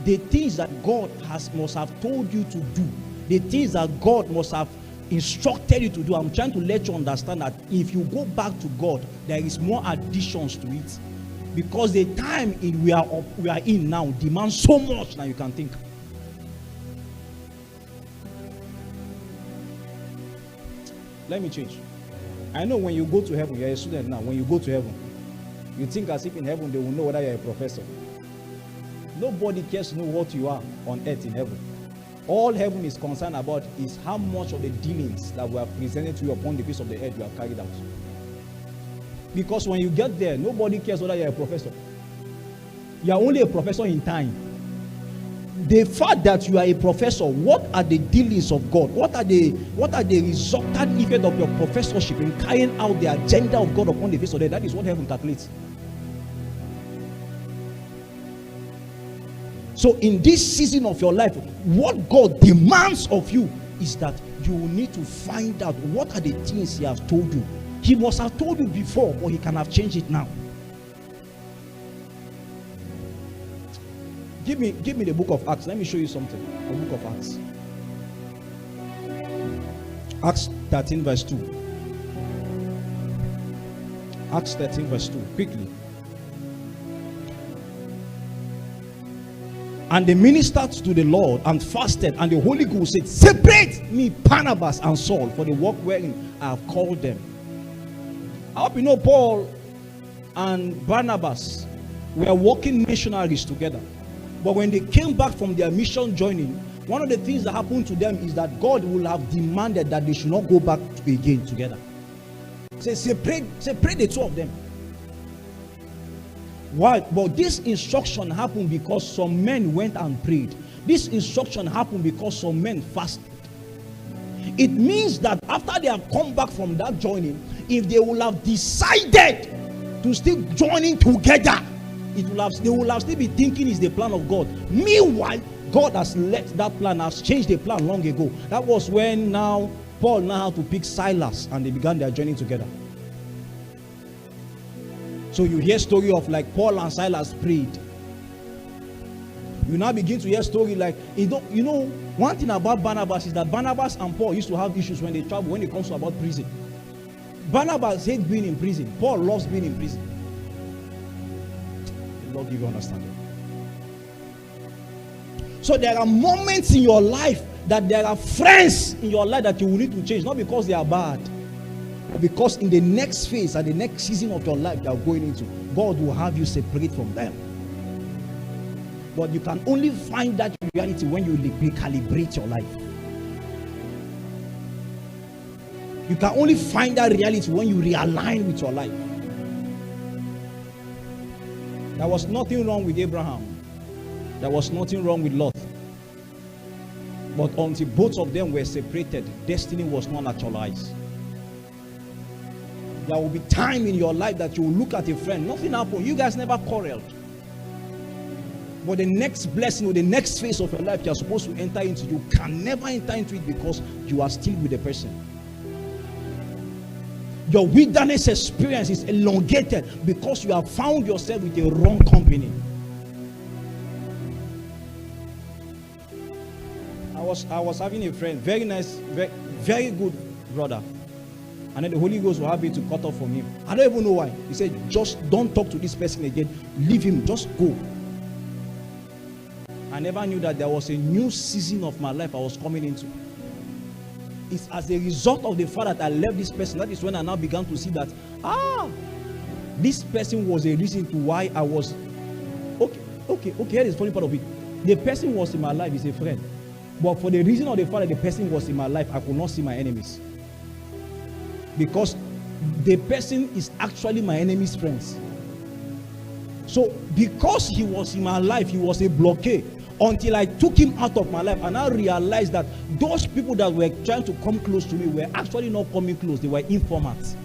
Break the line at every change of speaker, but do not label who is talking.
the things that God must have told you to do, the things that God must have instructed you to do. I'm trying to let you understand that if you go back to God, there is more additions to it, because the time we are in now demands so much than you can think. Let me change. I know when you go to heaven, you're a student now. When you go to heaven, you think as if in heaven they will know whether you're a professor. Nobody cares to know what you are on earth in heaven. All heaven is concerned about is how much of the dealings that were presented to you upon the face of the earth you have carried out. Because when you get there, nobody cares whether you're a professor. You are only a professor in time. The fact that you are a professor, what are the dealings of God? What are the resultant effect of your professorship in carrying out the agenda of God upon the face of the earth? That is what heaven calculates. So in this season of your life, what God demands of you is that you will need to find out what are the things He has told you. He must have told you before, or He can have changed it now. Give me the book of Acts. Let me show you something. The book of Acts. Acts 13 verse 2. Acts 13 verse 2. Quickly. And they ministered to the Lord and fasted, and the Holy Ghost said, separate me Barnabas and Saul for the work wherein I have called them. I hope you know Paul and Barnabas were working missionaries together. But when they came back from their mission joining, one of the things that happened to them is that God will have demanded that they should not go back again together. Say, separate the two of them. Why? But this instruction happened because some men went and prayed. This instruction happened because some men fasted. It means that after they have come back from that joining, if they will have decided to still joining together, they will have still be thinking is the plan of God. Meanwhile, God has let that plan, has changed the plan long ago. That was when now Paul now had to pick Silas and they began their journey together. So you hear story of like Paul and Silas prayed. You now begin to hear story like, you know, one thing about Barnabas is that Barnabas and Paul used to have issues when they travel, when it comes to about prison. Barnabas hates being in prison. Paul loves being in prison. The Lord give you understanding. So there are moments in your life that there are friends in your life that you will need to change, not because they are bad, but because in the next phase and the next season of your life you are going into, God will have you separate from them. But you can only find that reality when you recalibrate your life. You can only find that reality when you realign with your life. There was nothing wrong with Abraham. There was nothing wrong with Lot. But until both of them were separated, destiny was not actualized. There will be time in your life that you will look at a friend. Nothing happened. You guys never quarreled. But the next blessing or the next phase of your life you are supposed to enter into, you can never enter into it because you are still with the person. Your wilderness experience is elongated because you have found yourself with a wrong company. I was having a friend, very nice, very good brother. And then the Holy Ghost will have me to cut off from him. I don't even know why. He said, just don't talk to this person again. Leave him. Just go. I never knew that there was a new season of my life I was coming into. It's as a result of the fact that I left this person. That is when I now began to see that, this person was a reason to why I was, okay, here is the funny part of it. The person was in my life, is a friend. But for the reason of the fact that the person was in my life, I could not see my enemies. Because the person is actually my enemy's friends. So because he was in my life, he was a blockade. Until I took him out of my life, and I realized that those people that were trying to come close to me were actually not coming close. They were informants.